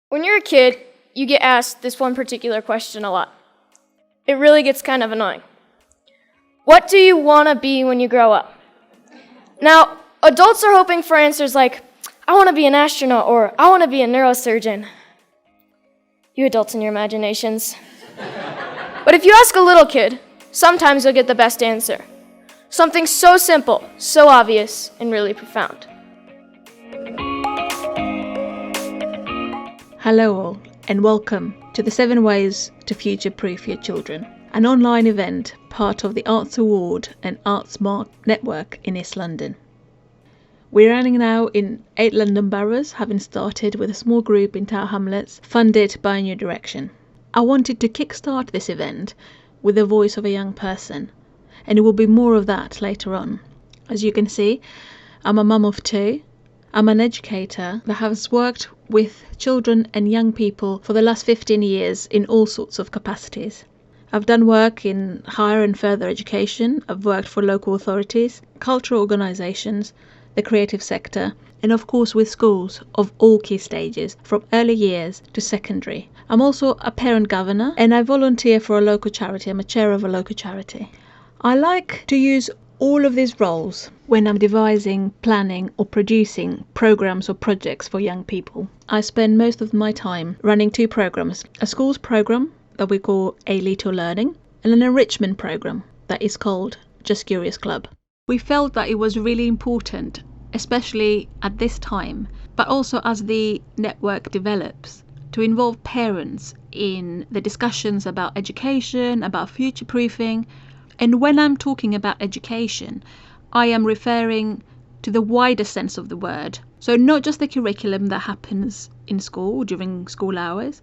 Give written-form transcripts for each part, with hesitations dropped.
When you're a kid, you get asked this one particular question a lot. It really gets kind of annoying. What do you want to be when you grow up? Now, adults are hoping for answers like, I want to be an astronaut, or I want to be a neurosurgeon. You adults and your imaginations. But if you ask a little kid, sometimes you'll get the best answer. Something so simple, so obvious, and really profound. Hello all, and welcome to the 7 Ways to Future-Proof Your Children, an online event part of the Arts Award and Arts Mark network in East London. We're running now in 8 London boroughs, having started with a small group in Tower Hamlets, funded by New Direction. I wanted to kickstart this event with the voice of a young person, and it will be more of that later on. As you can see, I'm a mum of 2. I'm an educator that has worked with children and young people for the last 15 years in all sorts of capacities. I've done work in higher and further education. I've worked for local authorities, cultural organisations, the creative sector, and of course with schools of all key stages, from early years to secondary. I'm also a parent governor, and I volunteer for a local charity. I'm a chair of a local charity. I like to use all of these roles when I'm devising, planning or producing programs or projects for young people. I spend most of my time running 2 programs, a schools program that we call A Little Learning and an enrichment program that is called Just Curious Club. We felt that it was really important, especially at this time, but also as the network develops, to involve parents in the discussions about education, about future-proofing. And when I'm talking about education, I am referring to the wider sense of the word. So not just the curriculum that happens in school during school hours,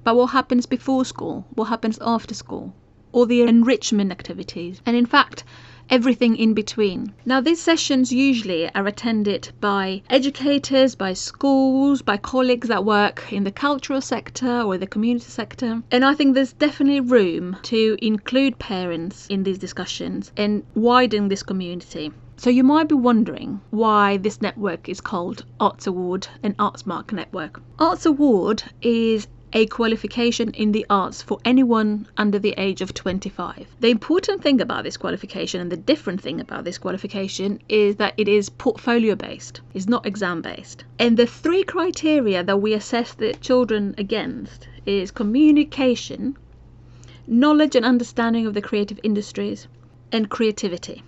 but what happens before school, what happens after school, or the enrichment activities, and in fact, everything in between. Now, these sessions usually are attended by educators, by schools, by colleagues that work in the cultural sector or the community sector. And I think there's definitely room to include parents in these discussions and widen this community. So you might be wondering why this network is called Arts Award and Arts Mark Network. Arts Award is a qualification in the arts for anyone under the age of 25. The important thing about this qualification and the different thing about this qualification is that it is portfolio based. It's not exam based. And the 3 criteria that we assess the children against is communication, knowledge and understanding of the creative industries, and creativity.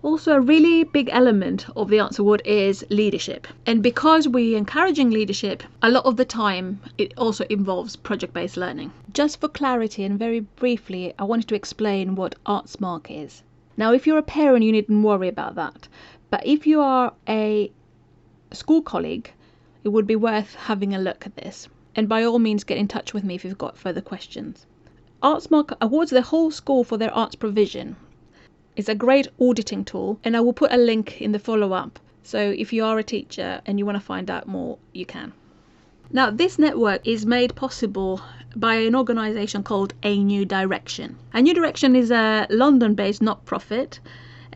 Also, a really big element of the Arts Award is leadership. And because we're encouraging leadership, a lot of the time it also involves project-based learning. Just for clarity and very briefly, I wanted to explain what Arts Mark is. Now, if you're a parent, you needn't worry about that. But if you are a school colleague, it would be worth having a look at this. And by all means, get in touch with me if you've got further questions. Arts Mark awards the whole school for their arts provision. It's a great auditing tool, and I will put a link in the follow-up. So if you are a teacher and you want to find out more, you can. Now, this network is made possible by an organisation called A New Direction. A New Direction is a London-based not-profit,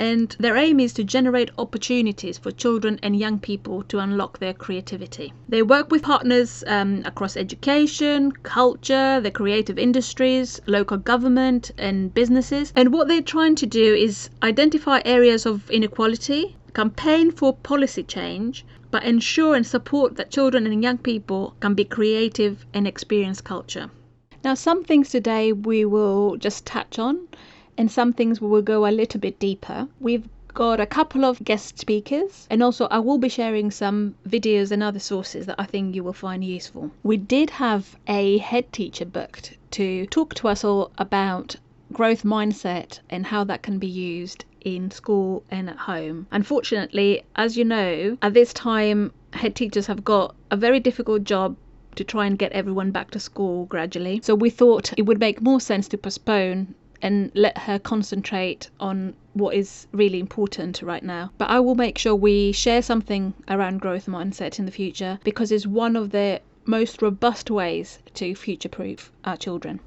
and their aim is to generate opportunities for children and young people to unlock their creativity. They work with partners across education, culture, the creative industries, local government and businesses. And what they're trying to do is identify areas of inequality, campaign for policy change, but ensure and support that children and young people can be creative and experience culture. Now, some things today we will just touch on, and some things we will go a little bit deeper. We've got a couple of guest speakers, and also I will be sharing some videos and other sources that I think you will find useful. We did have a head teacher booked to talk to us all about growth mindset and how that can be used in school and at home. Unfortunately, as you know, at this time, head teachers have got a very difficult job to try and get everyone back to school gradually. So we thought it would make more sense to postpone and let her concentrate on what is really important right now. But I will make sure we share something around growth mindset in the future, because it's one of the most robust ways to future-proof our children.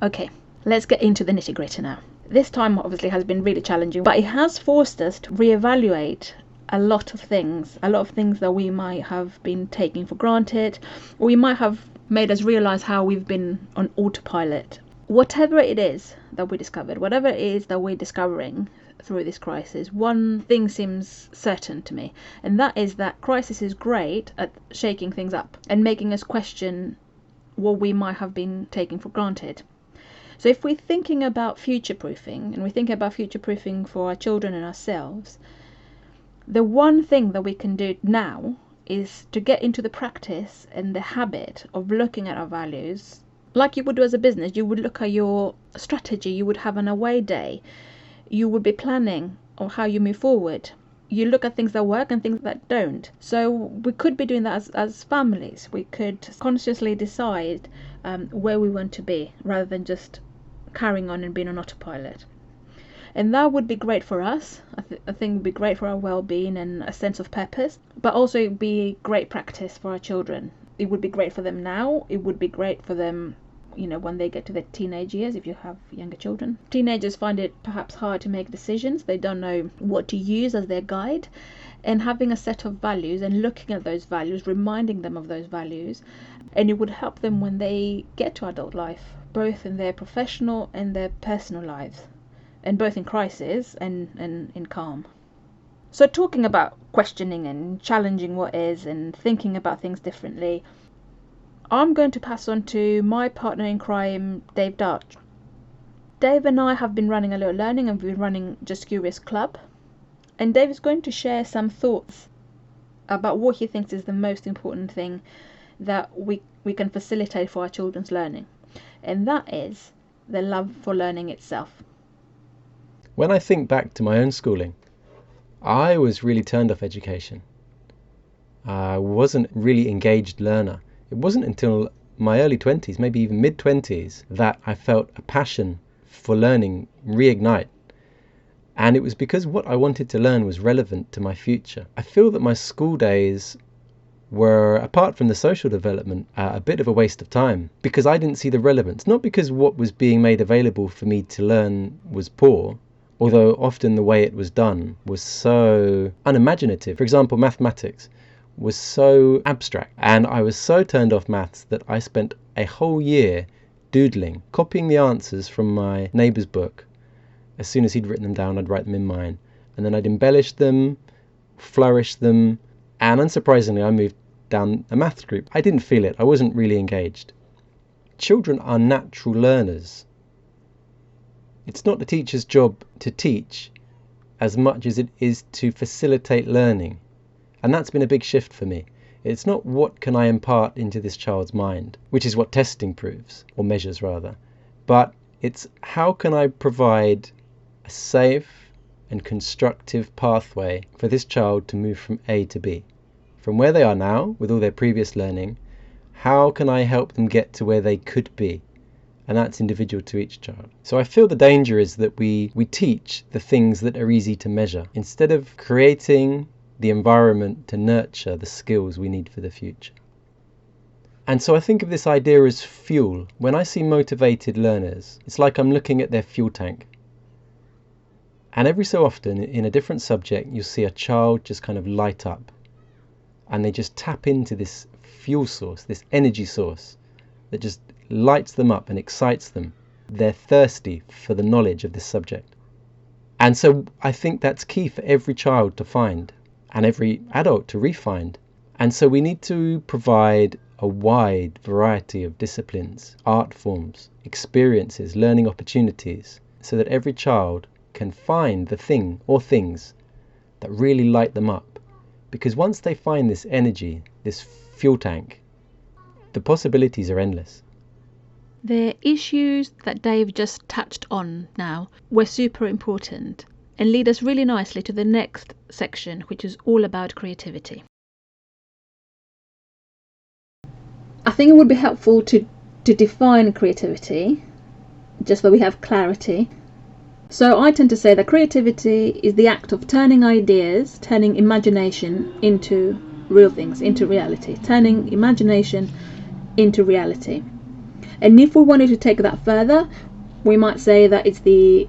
Okay, let's get into the nitty-gritty now. This time obviously has been really challenging, but it has forced us to reevaluate a lot of things that we might have been taking for granted, or we might have made us realize how we've been on autopilot. Whatever it is that we discovered, whatever it is that we're discovering through this crisis, one thing seems certain to me, and that is that crisis is great at shaking things up and making us question what we might have been taking for granted. So if we're thinking about future-proofing, and we're thinking about future-proofing for our children and ourselves, the one thing that we can do now is to get into the practice and the habit of looking at our values like you would do as a business. You would look at your strategy, you would have an away day, you would be planning on how you move forward. You look at things that work and things that don't. So we could be doing that as families. We could consciously decide where we want to be rather than just carrying on and being on autopilot. And that would be great for us. I think would be great for our well-being and a sense of purpose, but also it'd be great practice for our children. It would be great for them now. It would be great for them, when they get to their teenage years, if you have younger children. Teenagers find it perhaps hard to make decisions. They don't know what to use as their guide. And having a set of values and looking at those values, reminding them of those values, and it would help them when they get to adult life, both in their professional and their personal lives, and both in crisis and in calm. So talking about questioning and challenging what is and thinking about things differently, I'm going to pass on to my partner in crime, Dave Dart. Dave and I have been running a little learning, and we've been running Just Curious Club. And Dave is going to share some thoughts about what he thinks is the most important thing that we can facilitate for our children's learning. And that is the love for learning itself. When I think back to my own schooling, I was really turned off education. I wasn't a really engaged learner. It wasn't until my early 20s, maybe even mid-20s, that I felt a passion for learning reignite. And it was because what I wanted to learn was relevant to my future. I feel that my school days were, apart from the social development, a bit of a waste of time because I didn't see the relevance. Not because what was being made available for me to learn was poor, although often the way it was done was so unimaginative. For example, mathematics was so abstract, and I was so turned off maths that I spent a whole year doodling, copying the answers from my neighbour's book. As soon as he'd written them down, I'd write them in mine, and then I'd embellish them, flourish them, and unsurprisingly I moved down a maths group. I didn't feel it. I wasn't really engaged. Children are natural learners. It's not the teacher's job to teach as much as it is to facilitate learning. And that's been a big shift for me. It's not what can I impart into this child's mind, which is what testing proves, or measures rather, but it's how can I provide a safe and constructive pathway for this child to move from A to B. From where they are now, with all their previous learning, how can I help them get to where they could be? And that's individual to each child. So I feel the danger is that we teach the things that are easy to measure, instead of creating the environment to nurture the skills we need for the future. And so I think of this idea as fuel. When I see motivated learners, it's like I'm looking at their fuel tank. And every so often, in a different subject, you'll see a child just kind of light up. And they just tap into this fuel source, this energy source, that just lights them up and excites them. They're thirsty for the knowledge of this subject. And so I think that's key for every child to find, and every adult to re-find. And so we need to provide a wide variety of disciplines, art forms, experiences, learning opportunities, so that every child can find the thing or things that really light them up. Because once they find this energy, this fuel tank, the possibilities are endless. The issues that Dave just touched on now were super important and lead us really nicely to the next section, which is all about creativity. I think it would be helpful to define creativity, just so we have clarity. So I tend to say that creativity is the act of turning ideas, turning imagination into real things, into reality, turning imagination into reality. And if we wanted to take that further, we might say that it's the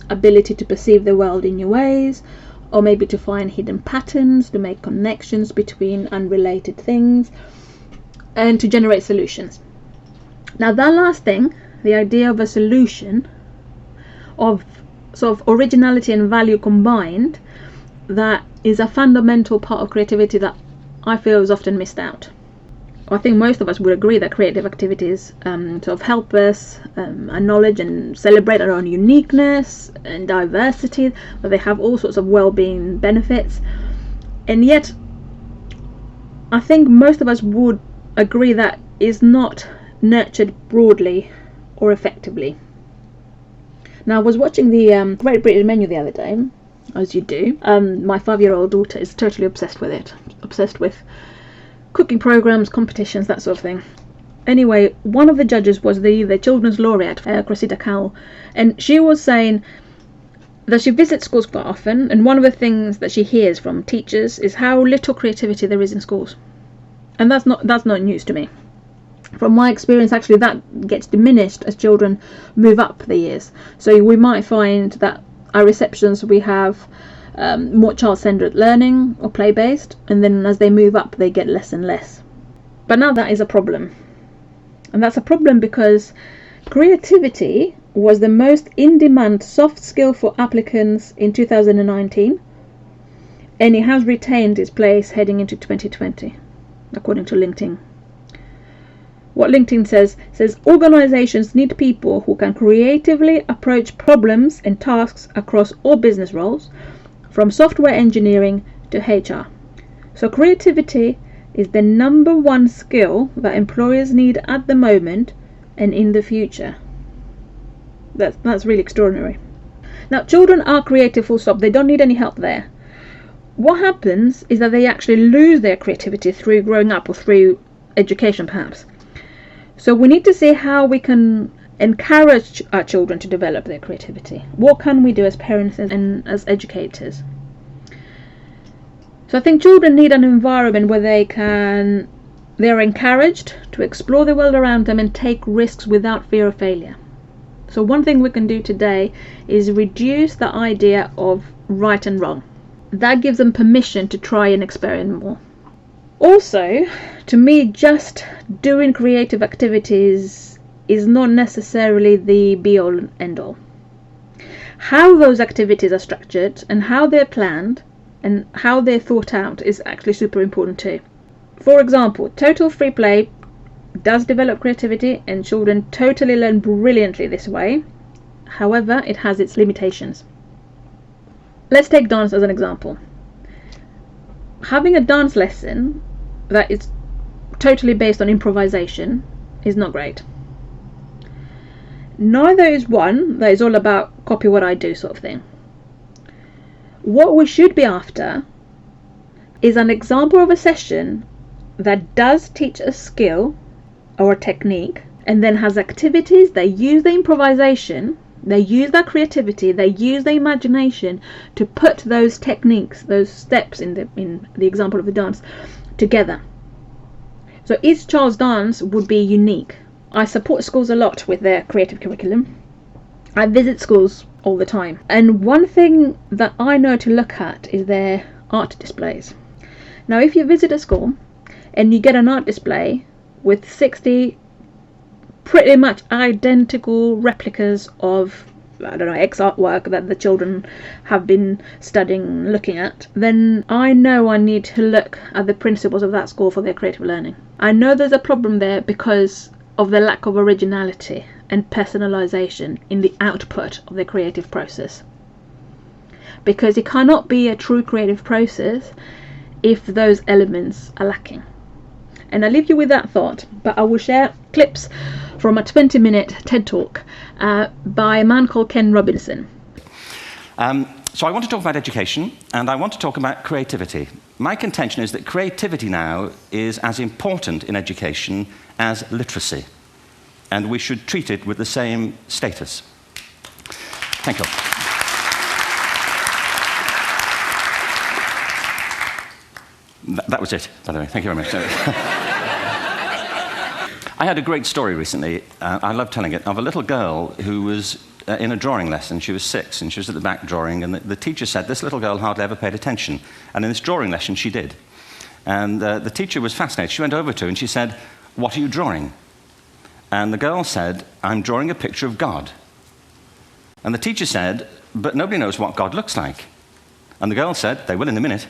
ability to perceive the world in new ways, or maybe to find hidden patterns, to make connections between unrelated things, and to generate solutions. Now that last thing, the idea of a solution, of sort of originality and value combined, that is a fundamental part of creativity that I feel is often missed out. I think most of us would agree that creative activities sort of help us acknowledge and celebrate our own uniqueness and diversity, that they have all sorts of well-being benefits. And yet, I think most of us would agree that is not nurtured broadly or effectively. Now, I was watching the Great British Menu the other day, as you do. My 5-year-old daughter is totally obsessed with it, obsessed with cooking programs, competitions, that sort of thing. Anyway, one of the judges was the children's laureate, Cressida Cowell, and she was saying that she visits schools quite often, and one of the things that she hears from teachers is how little creativity there is in schools. And that's not news to me. From my experience, actually, that gets diminished as children move up the years. So we might find that our receptions, we have more child-centered learning or play-based, and then as they move up they get less and less. But now that is a problem, and that's a problem because creativity was the most in-demand soft skill for applicants in 2019, and it has retained its place heading into 2020, according to LinkedIn. What LinkedIn says organizations need people who can creatively approach problems and tasks across all business roles, from software engineering to HR. So creativity is the number one skill that employers need at the moment and in the future. That's really extraordinary. Now, children are creative full stop. They don't need any help there. What happens is that they actually lose their creativity through growing up or through education, perhaps. So we need to see how we can encourage our children to develop their creativity. What can we do as parents and as educators? So I think children need an environment where they're encouraged to explore the world around them and take risks without fear of failure. So one thing we can do today is reduce the idea of right and wrong. That gives them permission to try and experiment more. Also, to me, just doing creative activities is not necessarily the be-all and end-all. How those activities are structured and how they're planned and how they're thought out is actually super important too. For example, total free play does develop creativity and children totally learn brilliantly this way. However, it has its limitations. Let's take dance as an example. Having a dance lesson that is totally based on improvisation is not great. Neither is one that is all about copy what I do sort of thing. What we should be after is an example of a session that does teach a skill or a technique and then has activities that use the improvisation, they use their creativity, they use their imagination to put those techniques, those steps in the example of the dance together. So each child's dance would be unique. I support schools a lot with their creative curriculum. I visit schools all the time, and one thing that I know to look at is their art displays. Now, if you visit a school and you get an art display with 60 pretty much identical replicas of, I don't know, X artwork that the children have been studying, looking at, then I know I need to look at the principles of that school for their creative learning. I know there's a problem there because of the lack of originality and personalization in the output of the creative process. Because it cannot be a true creative process if those elements are lacking. And I leave you with that thought, but I will share clips from a 20-minute TED Talk by a man called Ken Robinson. So I want to talk about education, and I want to talk about creativity. My contention is that creativity now is as important in education as literacy, and we should treat it with the same status. Thank you. That was it, by the way. Thank you very much. I had a great story recently, I love telling it, of a little girl who was in a drawing lesson. She was 6, and she was at the back drawing, and the teacher said this little girl hardly ever paid attention. And in this drawing lesson, she did. And the teacher was fascinated. She went over to her and she said, "What are you drawing?" And the girl said, "I'm drawing a picture of God." And the teacher said, "But nobody knows what God looks like." And the girl said, "They will in a minute."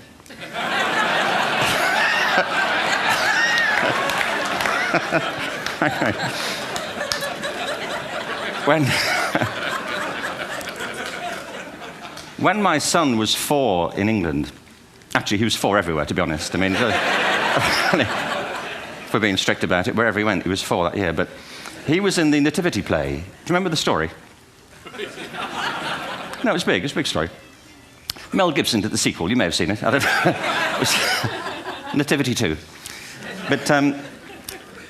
When my son was 4 in England, actually he was 4 everywhere, to be honest. I mean, if we're being strict about it, wherever he went, he was 4 that year. But he was in the Nativity play. Do you remember the story? No, it was big. It was a big story. Mel Gibson did the sequel. You may have seen it. I don't know. It was Nativity 2. But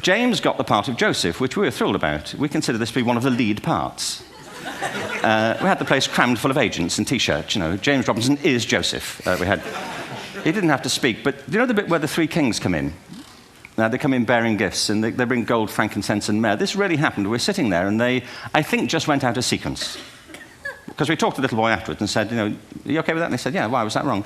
James got the part of Joseph, which we were thrilled about. We consider this to be one of the lead parts. We had the place crammed full of agents and T-shirts. You know, James Robinson is Joseph. He didn't have to speak, but do you know the bit where the 3 kings come in? They come in bearing gifts, and they bring gold, frankincense, and myrrh. This really happened. We're sitting there, and they, I think, just went out of sequence. Because we talked to the little boy afterwards and said, "You know, are you okay with that?" And they said, "Yeah, why was that wrong?"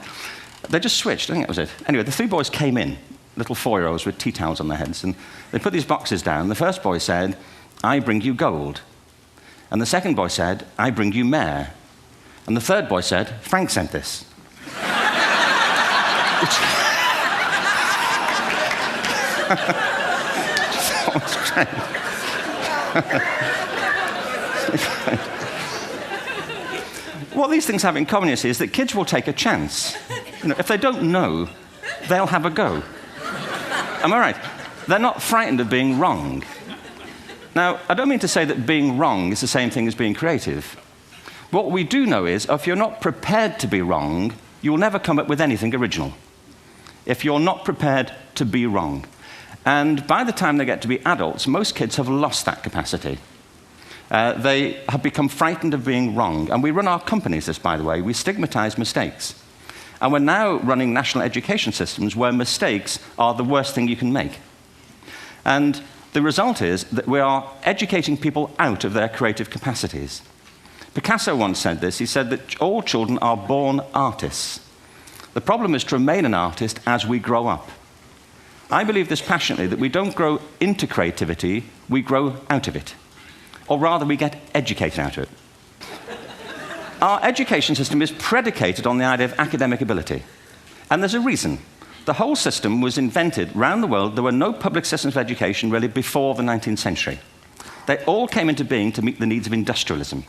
They just switched. I think that was it. Anyway, the 3 boys came in, little 4-year-olds with tea towels on their heads, and they put these boxes down. The first boy said, "I bring you gold." And the second boy said, "I bring you myrrh." And the third boy said, "Frank sent this." What these things have in common, you see, is that kids will take a chance. You know, if they don't know, they'll have a go. Am I right? They're not frightened of being wrong. Now, I don't mean to say that being wrong is the same thing as being creative. What we do know is, if you're not prepared to be wrong, you'll never come up with anything original. If you're not prepared to be wrong. And by the time they get to be adults, most kids have lost that capacity. They have become frightened of being wrong. And we run our companies this, by the way. We stigmatize mistakes. And we're now running national education systems where mistakes are the worst thing you can make. And the result is that we are educating people out of their creative capacities. Picasso once said this. He said that all children are born artists. The problem is to remain an artist as we grow up. I believe this passionately, that we don't grow into creativity, we grow out of it. Or rather, we get educated out of it. Our education system is predicated on the idea of academic ability. And there's a reason. The whole system was invented around the world. There were no public systems of education really before the 19th century. They all came into being to meet the needs of industrialism.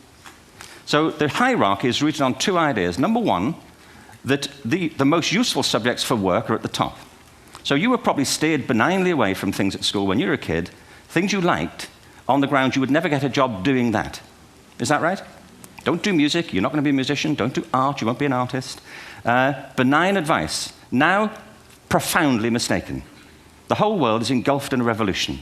So the hierarchy is rooted on 2 ideas. Number one, that the most useful subjects for work are at the top. So you were probably steered benignly away from things at school when you were a kid, things you liked, on the ground you would never get a job doing that. Is that right? Don't do music, you're not going to be a musician. Don't do art, you won't be an artist. Benign advice. Now, profoundly mistaken. The whole world is engulfed in a revolution.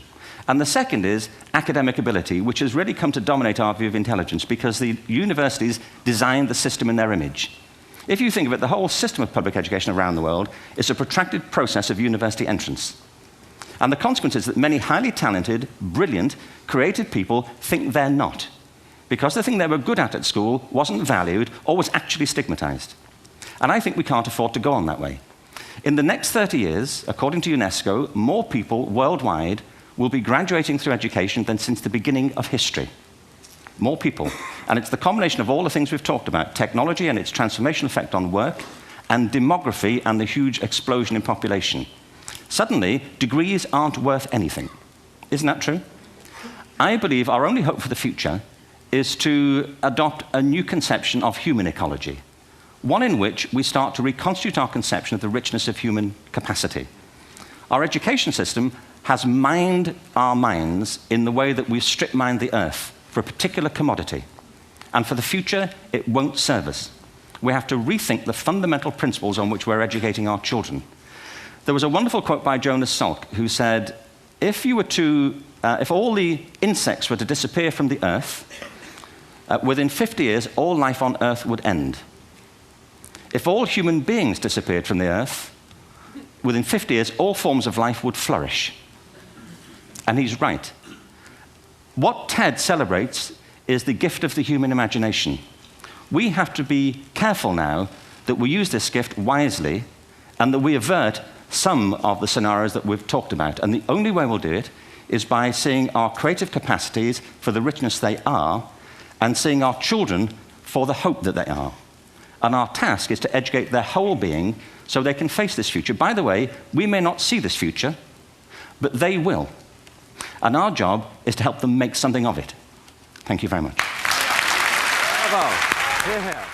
And the second is academic ability, which has really come to dominate our view of intelligence because the universities designed the system in their image. If you think of it, the whole system of public education around the world is a protracted process of university entrance. And the consequence is that many highly talented, brilliant, creative people think they're not, because the thing they were good at school wasn't valued or was actually stigmatized. And I think we can't afford to go on that way. In the next 30 years, according to UNESCO, more people worldwide will be graduating through education than since the beginning of history. More people. And it's the combination of all the things we've talked about, technology and its transformational effect on work, and demography and the huge explosion in population. Suddenly, degrees aren't worth anything. Isn't that true? I believe our only hope for the future is to adopt a new conception of human ecology, one in which we start to reconstitute our conception of the richness of human capacity. Our education system has mined our minds in the way that we've strip-mined the earth for a particular commodity. And for the future, it won't serve us. We have to rethink the fundamental principles on which we're educating our children. There was a wonderful quote by Jonas Salk, who said, if all the insects were to disappear from the earth, within 50 years, all life on earth would end. If all human beings disappeared from the earth, within 50 years, all forms of life would flourish. And he's right. What TED celebrates is the gift of the human imagination. We have to be careful now that we use this gift wisely and that we avert some of the scenarios that we've talked about. And the only way we'll do it is by seeing our creative capacities for the richness they are and seeing our children for the hope that they are. And our task is to educate their whole being so they can face this future. By the way, we may not see this future, but they will. And our job is to help them make something of it. Thank you very much. Bravo. Here, here.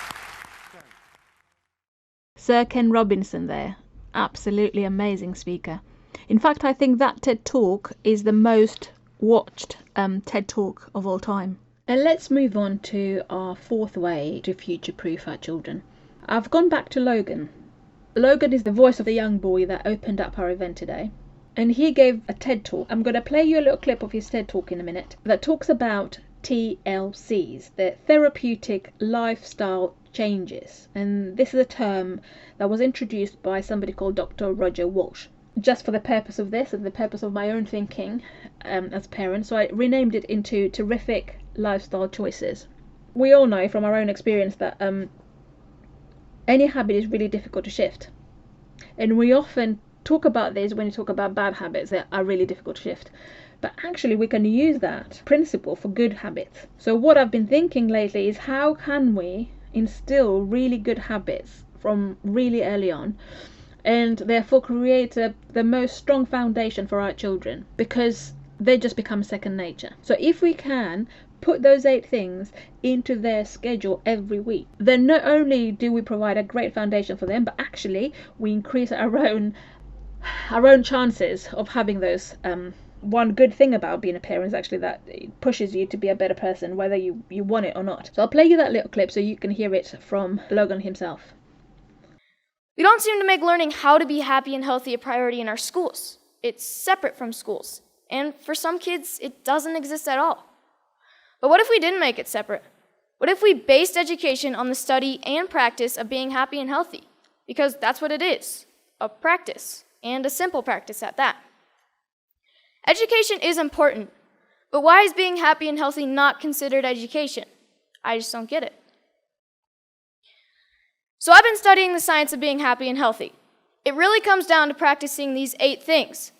Sir Ken Robinson there. Absolutely amazing speaker. In fact, I think that TED Talk is the most watched TED Talk of all time. And let's move on to our fourth way to future-proof our children. I've gone back to Logan. Logan is the voice of the young boy that opened up our event today. And he gave a TED Talk. I'm going to play you a little clip of his TED Talk in a minute that talks about TLCs, the therapeutic lifestyle changes. And this is a term that was introduced by somebody called Dr. Roger Walsh. Just for the purpose of this and the purpose of my own thinking as a parent, so I renamed it into terrific lifestyle choices. We all know from our own experience that any habit is really difficult to shift. And we often talk about this when you talk about bad habits that are really difficult to shift. But actually we can use that principle for good habits. So what I've been thinking lately is how can we instill really good habits from really early on and therefore create the most strong foundation for our children, because they just become second nature. So if we can put those 8 things into their schedule every week, then not only do we provide a great foundation for them, but actually we increase our own chances of having those. One good thing about being a parent is actually that it pushes you to be a better person, whether you want it or not. So I'll play you that little clip so you can hear it from Logan himself. We don't seem to make learning how to be happy and healthy a priority in our schools. It's separate from schools. And for some kids, it doesn't exist at all. But what if we didn't make it separate? What if we based education on the study and practice of being happy and healthy? Because that's what it is, a practice, and a simple practice at that. Education is important, but why is being happy and healthy not considered education? I just don't get it. So I've been studying the science of being happy and healthy. It really comes down to practicing these 8 things: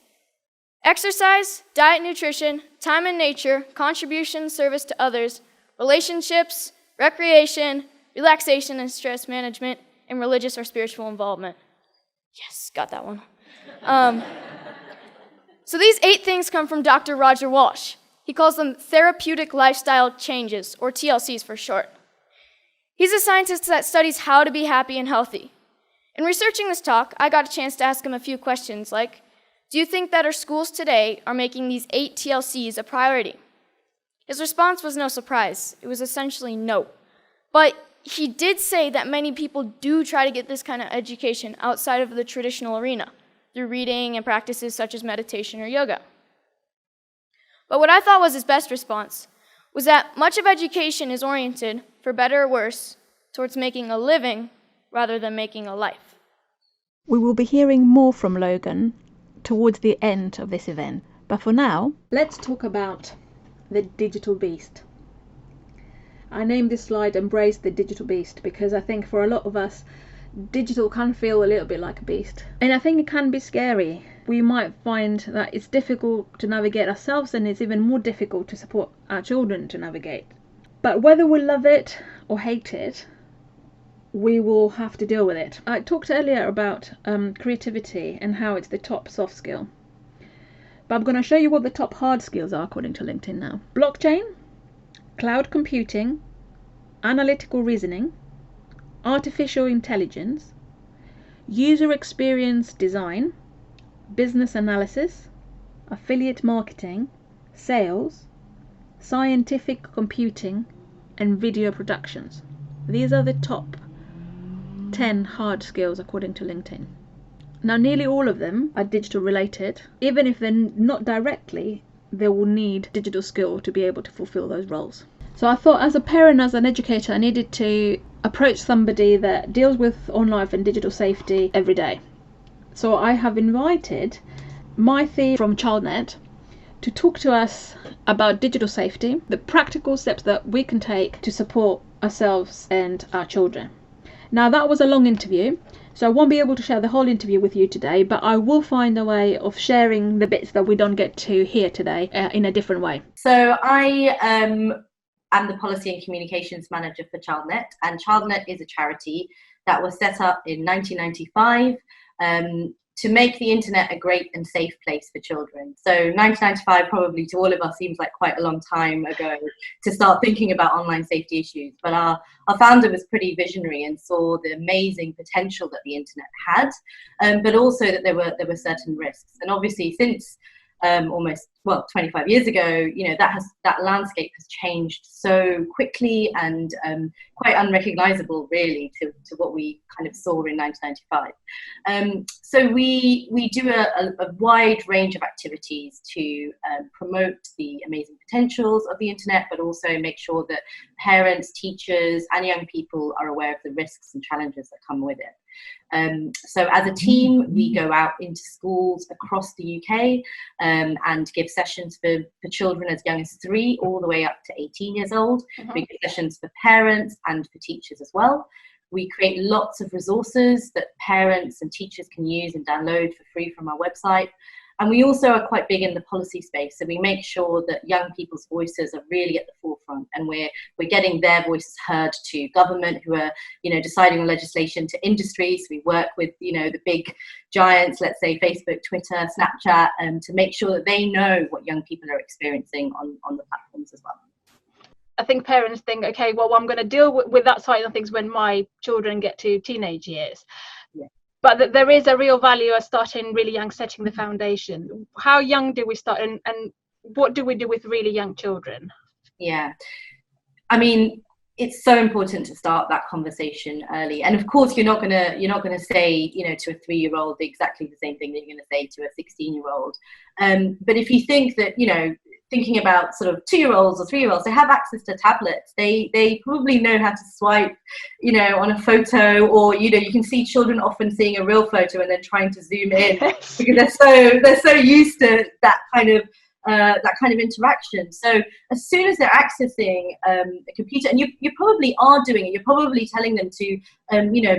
exercise, diet, nutrition, time in nature, contribution, service to others, relationships, recreation, relaxation and stress management, and religious or spiritual involvement. Yes, got that one. So these 8 things come from Dr. Roger Walsh. He calls them therapeutic lifestyle changes, or TLCs for short. He's a scientist that studies how to be happy and healthy. In researching this talk, I got a chance to ask him a few questions like, do you think that our schools today are making these 8 TLCs a priority? His response was no surprise. It was essentially no. But he did say that many people do try to get this kind of education outside of the traditional arena, through reading and practices such as meditation or yoga. But what I thought was his best response was that much of education is oriented, for better or worse, towards making a living rather than making a life. We will be hearing more from Logan towards the end of this event. But for now, let's talk about the digital beast. I named this slide Embrace the Digital Beast because I think for a lot of us, digital can feel a little bit like a beast. And I think it can be scary. We might find that it's difficult to navigate ourselves, and it's even more difficult to support our children to navigate. But whether we love it or hate it, we will have to deal with it. I talked earlier about creativity and how it's the top soft skill. But I'm going to show you what the top hard skills are according to LinkedIn now. Blockchain, cloud computing, analytical reasoning, artificial intelligence, user experience design, business analysis, affiliate marketing, sales, scientific computing, and video productions. These are the top 10 hard skills according to LinkedIn. Now, nearly all of them are digital related. Even if they're not directly, they will need digital skill to be able to fulfill those roles. So I thought, as a parent, as an educator, I needed to approach somebody that deals with online and digital safety every day. So I have invited Maithi from ChildNet to talk to us about digital safety, the practical steps that we can take to support ourselves and our children. Now, that was a long interview, So I won't be able to share the whole interview with you today, but I will find a way of sharing the bits that we don't get to hear today in a different way. So I am the Policy and Communications Manager for ChildNet, and ChildNet is a charity that was set up in 1995 to make the internet a great and safe place for children. So 1995 probably to all of us seems like quite a long time ago to start thinking about online safety issues. But our founder was pretty visionary and saw the amazing potential that the internet had, but also that there were certain risks. And obviously since almost 25 years ago, that landscape has changed so quickly and quite unrecognizable really to what we kind of saw in 1995. So we do a wide range of activities to promote the amazing potentials of the internet, but also make sure that parents, teachers and young people are aware of the risks and challenges that come with it. So as a team, we go out into schools across the UK and give sessions for children as young as 3 all the way up to 18 years old. We give sessions for parents and for teachers as well. We create lots of resources that parents and teachers can use and download for free from our website. And we also are quite big in the policy space. So we make sure that young people's voices are really at the forefront, and we're getting their voices heard to government who are, deciding on legislation, to industries. We work with, the big giants, let's say Facebook, Twitter, Snapchat, to make sure that they know what young people are experiencing on the platforms as well. I think parents think, okay, well, I'm going to deal with that side of things when my children get to teenage years. But there is a real value of starting really young, setting the foundation. How young do we start, and what do we do with really young children? Yeah, I mean, it's so important to start that conversation early. And of course, you're not gonna say, to a 3-year-old exactly the same thing that you're gonna say to a 16-year-old. But if you think that, thinking about sort of 2-year-olds or 3-year-olds, they have access to tablets. They probably know how to swipe, on a photo, or you can see children often seeing a real photo and then trying to zoom in because they're so used to that kind of interaction. So as soon as they're accessing a computer, and you probably are doing it, you're probably telling them to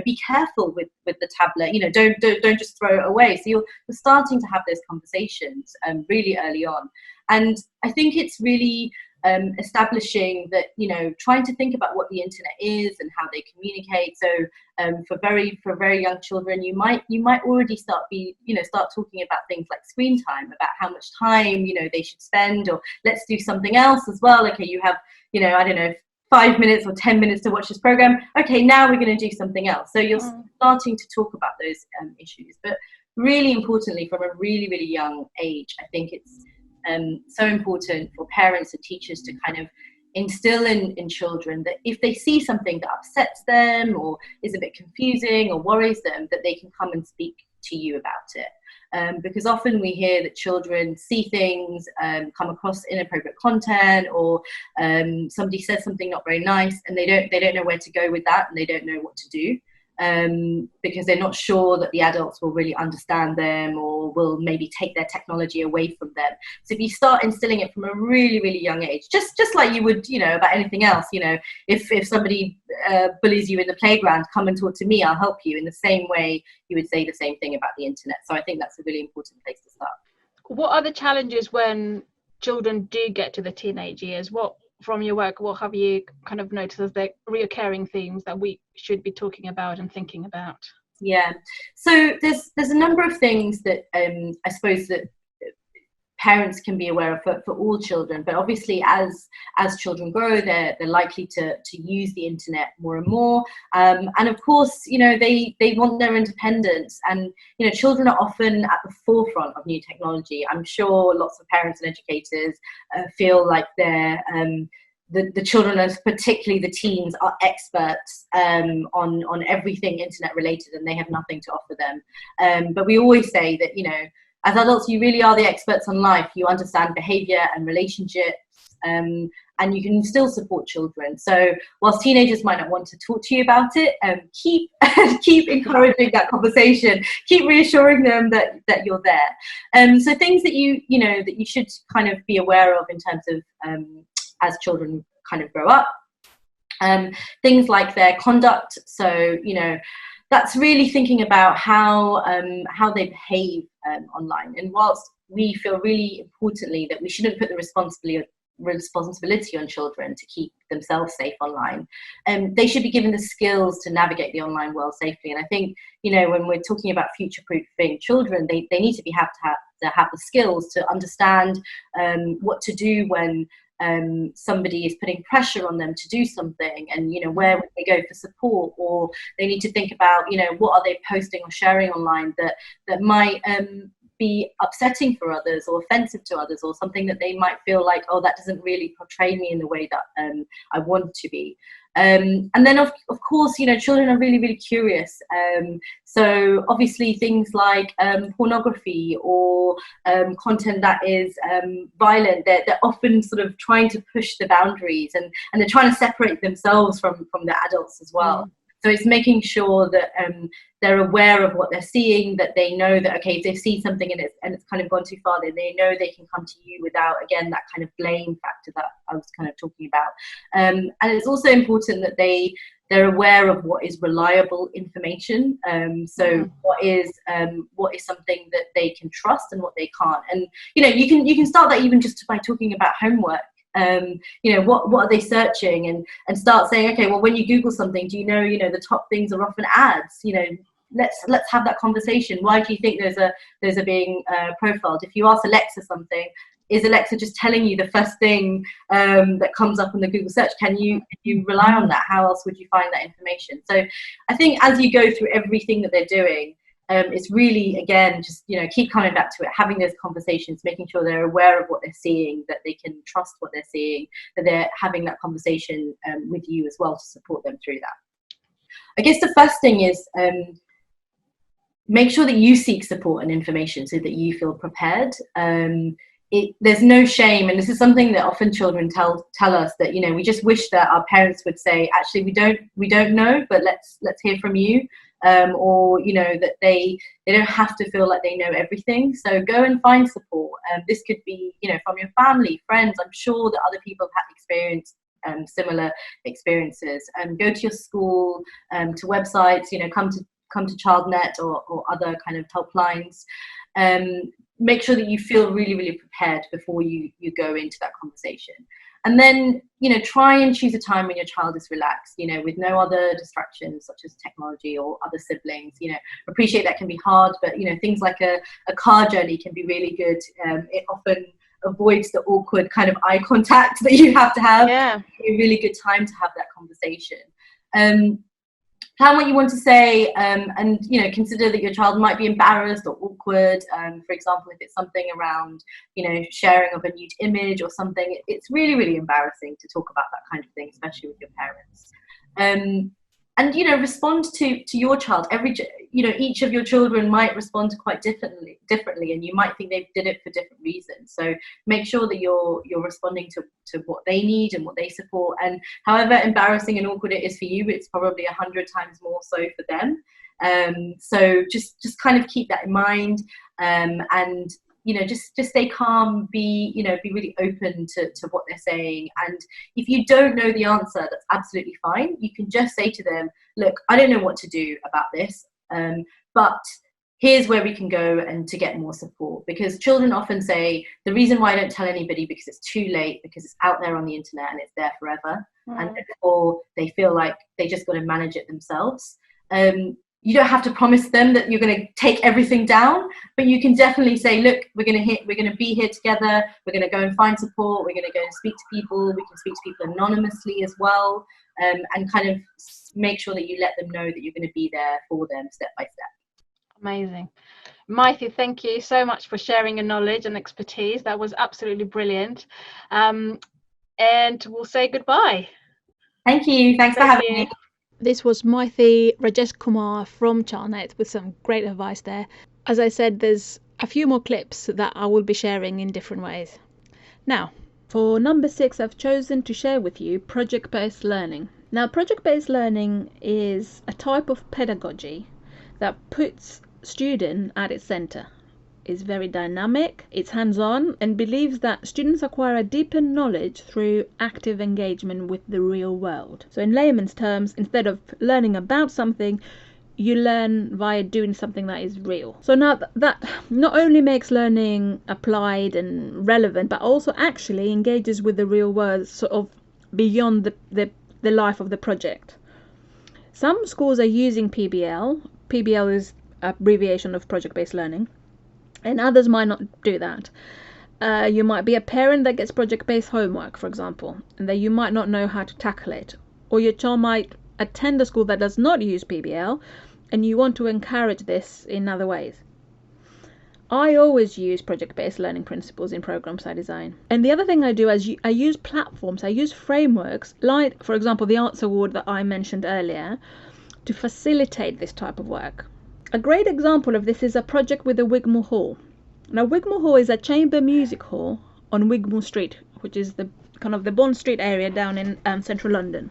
be careful with the tablet. Don't just throw it away. So you're starting to have those conversations really early on. And I think it's really establishing that, trying to think about what the internet is and how they communicate. So for very young children, you might already start talking about things like screen time, about how much time they should spend, or let's do something else as well. Okay, you have 5 minutes or 10 minutes to watch this program. Okay, now we're going to do something else. So you're starting to talk about those issues. But really importantly, from a really, really young age, I think it's so important for parents and teachers to kind of instill in children that if they see something that upsets them or is a bit confusing or worries them, that they can come and speak to you about it. Because often we hear that children see things, come across inappropriate content, or somebody says something not very nice, and they don't know where to go with that, and they don't know what to do. Because they're not sure that the adults will really understand them or will maybe take their technology away from them. So if you start instilling it from a really, really young age, just like you would, about anything else, if somebody bullies you in the playground, come and talk to me, I'll help you. In the same way, you would say the same thing about the internet. So I think that's a really important place to start. What are the challenges when children do get to the teenage years? From your work, what have you kind of noticed as the recurring themes that we should be talking about and thinking about? Yeah, so there's a number of things that I suppose that parents can be aware of for all children, but obviously as children grow, they're likely to use the internet more and more, and of course they want their independence, and children are often at the forefront of new technology. I'm sure lots of parents and educators feel like they're the children, and particularly the teens, are experts on everything internet related, and they have nothing to offer them. But we always say that as adults, you really are the experts on life. You understand behavior and relationships, and you can still support children. So whilst teenagers might not want to talk to you about it, keep encouraging that conversation. Keep reassuring them that you're there. So things that that you should kind of be aware of in terms of as children kind of grow up. Things like their conduct. So that's really thinking about how they behave online. And whilst we feel really importantly that we shouldn't put the responsibility on children to keep themselves safe online, they should be given the skills to navigate the online world safely. And I think, when we're talking about future-proofing children, they need to have the skills to understand what to do when somebody is putting pressure on them to do something, and where would they go for support, or they need to think about what are they posting or sharing online that might be upsetting for others or offensive to others, or something that they might feel like, oh, that doesn't really portray me in the way that I want to be. And then of course, children are really, really curious. So obviously things like pornography or content that is violent, they're often sort of trying to push the boundaries, and they're trying to separate themselves from the adults as well. So it's making sure that they're aware of what they're seeing, that they know that, okay, if they've seen something and it's kind of gone too far, then they know they can come to you without, again, that kind of blame factor that I was kind of talking about. And it's also important that they're aware of what is reliable information. So what is something that they can trust and what they can't. And you can start that even just by talking about homework. What are they searching, and start saying, okay, well, when you Google something, do you know the top things are often ads? Let's have that conversation. Why do you think those are being profiled? If you ask Alexa something, is Alexa just telling you the first thing that comes up on the Google search? Can you rely on that? How else would you find that information? So I think as you go through everything that they're doing, it's really, again, just keep coming back to it, having those conversations, making sure they're aware of what they're seeing, that they can trust what they're seeing, that they're having that conversation with you as well to support them through that. I guess the first thing is make sure that you seek support and information so that you feel prepared. There's no shame, and this is something that often children tell us, that we just wish that our parents would say, actually, we don't know, but let's hear from you. Or that they don't have to feel like they know everything. So go and find support. This could be from your family, friends. I'm sure that other people have experienced similar experiences. Go to your school, to websites. Come to ChildNet or other kind of helplines. Make sure that you feel really, really prepared before you go into that conversation. And then, try and choose a time when your child is relaxed, with no other distractions such as technology or other siblings. Appreciate that can be hard, but, things like a car journey can be really good. It often avoids the awkward kind of eye contact that you have to have. Yeah. It's a really good time to have that conversation. Plan what you want to say, and consider that your child might be embarrassed or awkward. For example, if it's something around sharing of a nude image or something, it's really, really embarrassing to talk about that kind of thing, especially with your parents. And respond to your child. Each of your children might respond quite differently, and you might think they did it for different reasons. So make sure that you're responding to what they need and what they support. And however embarrassing and awkward it is for you, it's probably 100 times more so for them. So just kind of keep that in mind, and just stay calm, be really open to what they're saying. And if you don't know the answer, that's absolutely fine. You can just say to them, look, I don't know what to do about this, but here's where we can go and to get more support. Because children often say, the reason why I don't tell anybody, because it's too late, because it's out there on the internet and it's there forever. And therefore they feel like they just got to manage it themselves. You don't have to promise them that you're going to take everything down, but you can definitely say, look, we're going to be here together. We're going to go and find support. We're going to go and speak to people. We can speak to people anonymously as well, and kind of make sure that you let them know that you're going to be there for them step by step. Amazing. Maithy, thank you so much for sharing your knowledge and expertise. That was absolutely brilliant. And we'll say goodbye. Thank you. Thanks for having me. This was Maithy Rajesh Kumar from ChildNet with some great advice there. As I said, there's a few more clips that I will be sharing in different ways. Now, for number 6, I've chosen to share with you project-based learning. Now, project-based learning is a type of pedagogy that puts student at its center. It's very dynamic, it's hands-on, and believes that students acquire a deeper knowledge through active engagement with the real world. So in layman's terms, instead of learning about something, you learn via doing something that is real. So now that not only makes learning applied and relevant, but also actually engages with the real world, sort of beyond the life of the project. Some schools are using PBL. PBL is an abbreviation of project-based learning, and others might not do that. You might be a parent that gets project-based homework, for example, and that you might not know how to tackle it. Or your child might attend a school that does not use PBL, and you want to encourage this in other ways. I always use project-based learning principles in programs I design. And the other thing I do is I use platforms, I use frameworks, like, for example, the Arts Award that I mentioned earlier, to facilitate this type of work. A great example of this is a project with the Wigmore Hall. Now, Wigmore Hall is a chamber music hall on Wigmore Street, which is the kind of the Bond Street area down in central London.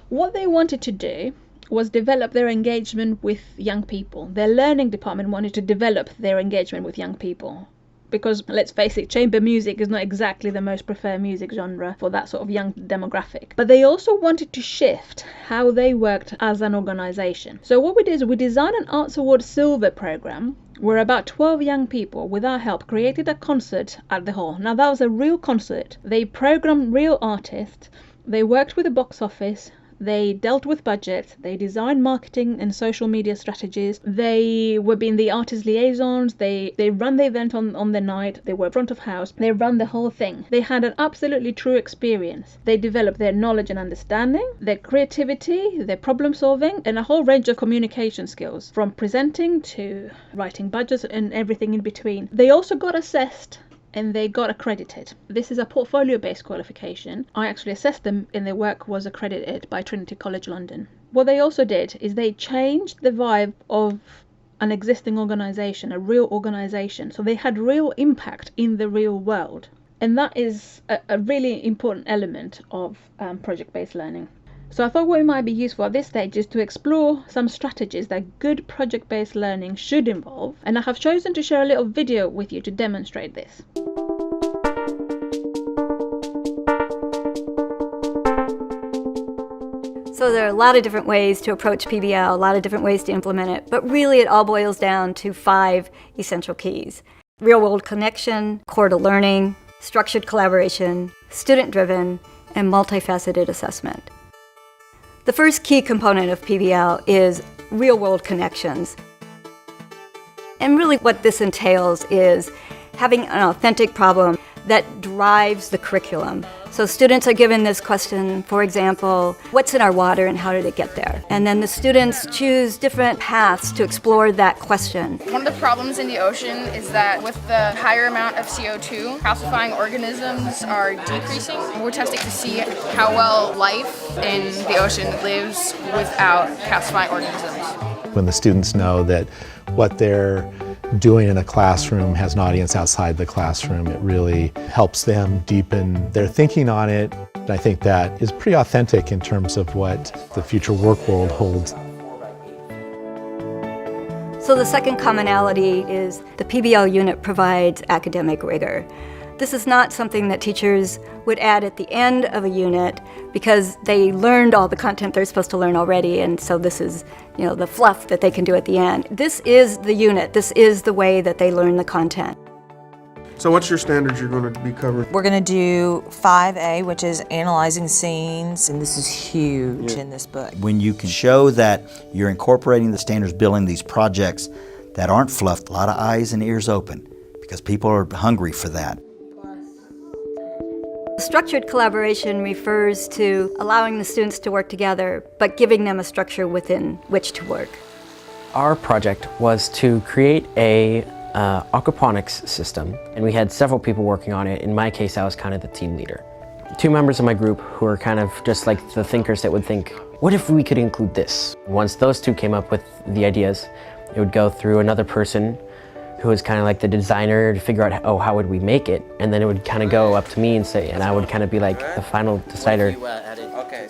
What they wanted to do was develop their engagement with young people. Their learning department wanted to develop their engagement with young people. Because, let's face it, chamber music is not exactly the most preferred music genre for that sort of young demographic. But they also wanted to shift how they worked as an organisation. So what we did is we designed an Arts Award Silver programme where about 12 young people, with our help, created a concert at the hall. Now, that was a real concert. They programmed real artists. They worked with the box office. They dealt with budget, they designed marketing and social media strategies, they were being the artist liaisons, they run the event on the night, they were front of house, they run the whole thing. They had an absolutely true experience. They developed their knowledge and understanding, their creativity, their problem solving, and a whole range of communication skills, from presenting to writing budgets and everything in between. They also got assessed and they got accredited. This is a portfolio-based qualification. I actually assessed them and their work was accredited by Trinity College London. What they also did is they changed the vibe of an existing organisation, a real organisation. So they had real impact in the real world. And that is a really important element of project-based learning. So I thought what might be useful at this stage is to explore some strategies that good project-based learning should involve, and I have chosen to share a little video with you to demonstrate this. So there are a lot of different ways to approach PBL, a lot of different ways to implement it, but really it all boils down to 5 essential keys. Real-world connection, core to learning, structured collaboration, student-driven, and multifaceted assessment. The first key component of PBL is real-world connections. And really what this entails is having an authentic problem that drives the curriculum. So students are given this question, for example, what's in our water and how did it get there? And then the students choose different paths to explore that question. One of the problems in the ocean is that with the higher amount of CO2, calcifying organisms are decreasing. We're testing to see how well life in the ocean lives without calcifying organisms. When the students know that what they're doing in a classroom has an audience outside the classroom, it really helps them deepen their thinking on it. I think that is pretty authentic in terms of what the future work world holds. So the second commonality is the PBL unit provides academic rigor. This is not something that teachers would add at the end of a unit because they learned all the content they're supposed to learn already, and so this is, the fluff that they can do at the end. This is the unit. This is the way that they learn the content. So what's your standards you're going to be covering? We're going to do 5A, which is analyzing scenes, and this is huge in this book. When you can show that you're incorporating the standards, building these projects that aren't fluffed, a lot of eyes and ears open, because people are hungry for that. Structured collaboration refers to allowing the students to work together, but giving them a structure within which to work. Our project was to create a aquaponics system, and we had several people working on it. In my case, I was kind of the team leader. 2 members of my group who were kind of just like the thinkers that would think, what if we could include this? Once those 2 came up with the ideas, it would go through another person who was kind of like the designer to figure out, oh, how would we make it? And then it would kind of go up to me and say, and I would kind of be like the final decider.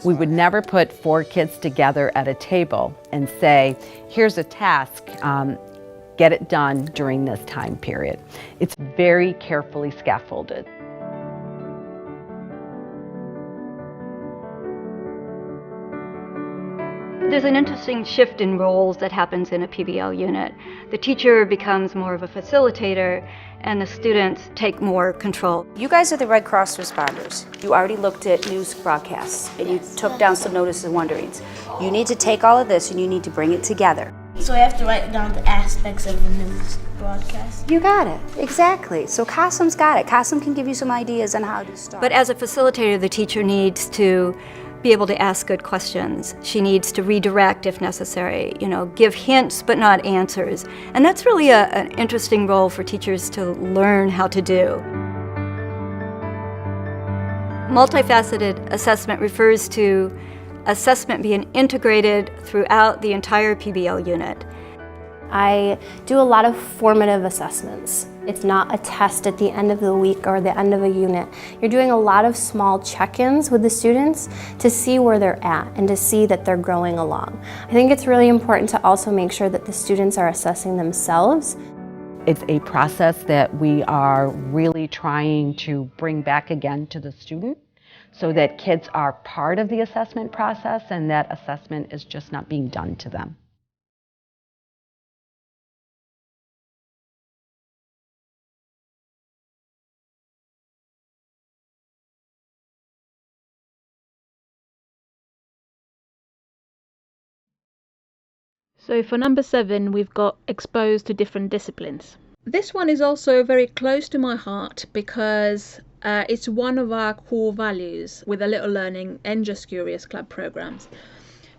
We would never put 4 kids together at a table and say, here's a task, get it done during this time period. It's very carefully scaffolded. There's an interesting shift in roles that happens in a PBL unit. The teacher becomes more of a facilitator, and the students take more control. You guys are the Red Cross responders. You already looked at news broadcasts, and you took down some notices and wonderings. You need to take all of this, and you need to bring it together. So I have to write down the aspects of the news broadcast? You got it, exactly. So Qasim's got it. Qasim can give you some ideas on how to start. But as a facilitator, the teacher needs to be able to ask good questions. She needs to redirect if necessary, give hints but not answers. And that's really an interesting role for teachers to learn how to do. Multifaceted assessment refers to assessment being integrated throughout the entire PBL unit. I do a lot of formative assessments. It's not a test at the end of the week or the end of a unit. You're doing a lot of small check-ins with the students to see where they're at and to see that they're growing along. I think it's really important to also make sure that the students are assessing themselves. It's a process that we are really trying to bring back again to the student so that kids are part of the assessment process and that assessment is just not being done to them. So for number 7, we've got exposed to different disciplines. This one is also very close to my heart because it's one of our core values with a Little Learning and Just Curious Club programs.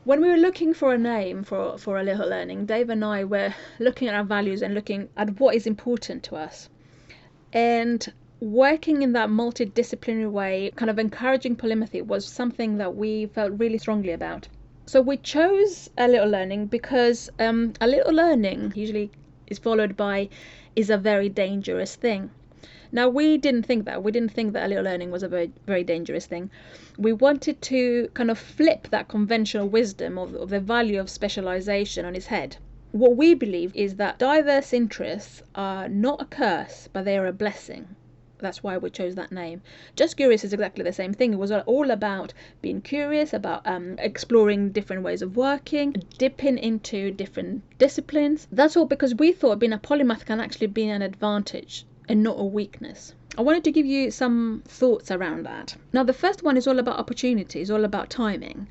When we were looking for a name for a Little Learning, Dave and I were looking at our values and looking at what is important to us. And working in that multidisciplinary way, kind of encouraging polymathy, was something that we felt really strongly about. So we chose a Little Learning because a Little Learning usually is followed by is a very dangerous thing. Now we didn't think that. We didn't think that a Little Learning was a very, very dangerous thing. We wanted to kind of flip that conventional wisdom of the value of specialization on its head. What we believe is that diverse interests are not a curse, but they are a blessing. That's why we chose that name. Just Curious is exactly the same thing. It was all about being curious, about exploring different ways of working, dipping into different disciplines. That's all because we thought being a polymath can actually be an advantage and not a weakness. I wanted to give you some thoughts around that. Now, the first one is all about opportunity, it's all about timing.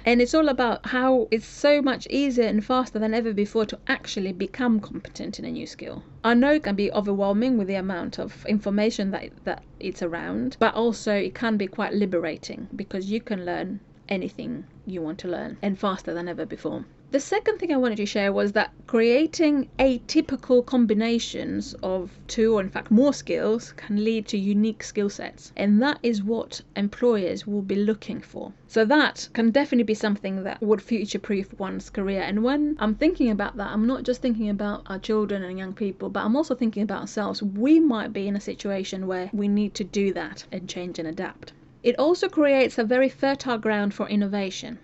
And it's all about how it's so much easier and faster than ever before to actually become competent in a new skill. I know it can be overwhelming with the amount of information that it's around, but also it can be quite liberating because you can learn anything you want to learn and faster than ever before. The second thing I wanted to share was that creating atypical combinations of 2 or in fact more skills can lead to unique skill sets. And that is what employers will be looking for. So that can definitely be something that would future-proof one's career. And when I'm thinking about that, I'm not just thinking about our children and young people, but I'm also thinking about ourselves. We might be in a situation where we need to do that and change and adapt. It also creates a very fertile ground for innovation.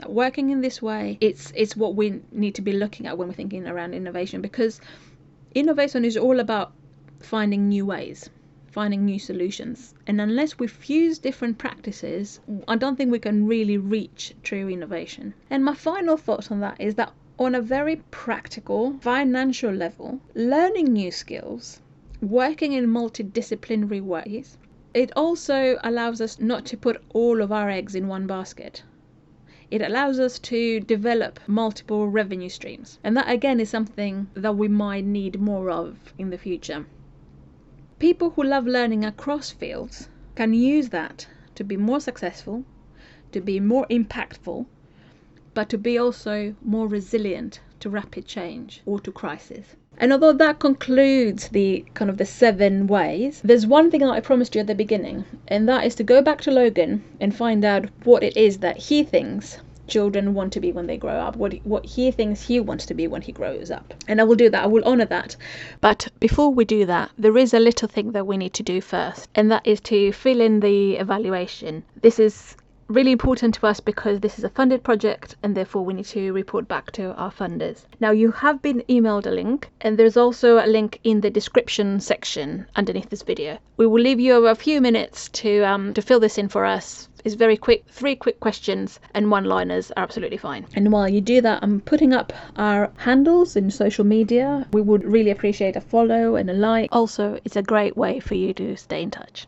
Working in this way, it's what we need to be looking at when we're thinking around innovation, because innovation is all about finding new ways, finding new solutions. And unless we fuse different practices, I don't think we can really reach true innovation. And my final thought on that is that on a very practical, financial level, learning new skills, working in multidisciplinary ways, it also allows us not to put all of our eggs in one basket. It allows us to develop multiple revenue streams. And that again is something that we might need more of in the future. People who love learning across fields can use that to be more successful, to be more impactful, but to be also more resilient to rapid change or to crisis. And although that concludes the 7 ways, there's one thing that I promised you at the beginning, and that is to go back to Logan and find out what it is that he thinks children want to be when they grow up, what he thinks he wants to be when he grows up. And I will do that, I will honour that. But before we do that, there is a little thing that we need to do first, and that is to fill in the evaluation. This is really important to us because this is a funded project and therefore we need to report back to our funders. Now, you have been emailed a link, and there's also a link in the description section underneath this video. We will leave you a few minutes to fill this in for us. It's very quick, 3 quick questions, and one-liners are absolutely fine. And while you do that, I'm putting up our handles in social media. We would really appreciate a follow and a like. Also, it's a great way for you to stay in touch.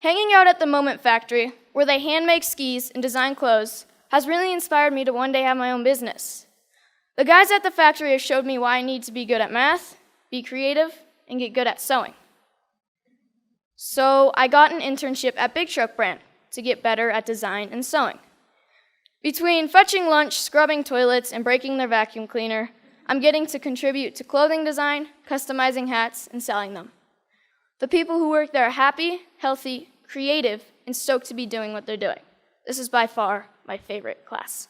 Hanging out at the Moment Factory, where they hand make skis and design clothes, has really inspired me to one day have my own business. The guys at the factory have showed me why I need to be good at math, be creative, and get good at sewing. So I got an internship at Big Truck Brand to get better at design and sewing. Between fetching lunch, scrubbing toilets, and breaking their vacuum cleaner, I'm getting to contribute to clothing design, customizing hats, and selling them. The people who work there are happy, healthy, creative, and stoked to be doing what they're doing. This is by far my favorite class.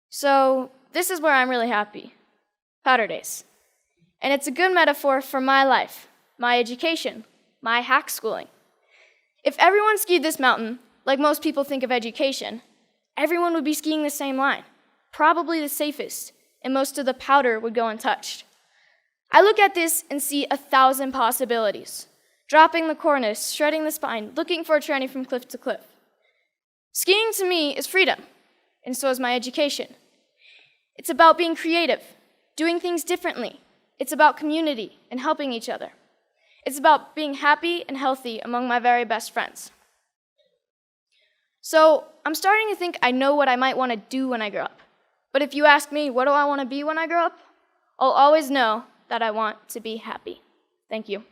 So this is where I'm really happy. Powder Days. And it's a good metaphor for my life, my education, my hack schooling. If everyone skied this mountain, like most people think of education, everyone would be skiing the same line, probably the safest, and most of the powder would go untouched. I look at this and see 1,000 possibilities. Dropping the cornice, shredding the spine, looking for a tranny from cliff to cliff. Skiing to me is freedom, and so is my education. It's about being creative, doing things differently. It's about community and helping each other. It's about being happy and healthy among my very best friends. So I'm starting to think I know what I might want to do when I grow up. But if you ask me, what do I want to be when I grow up? I'll always know that I want to be happy. Thank you.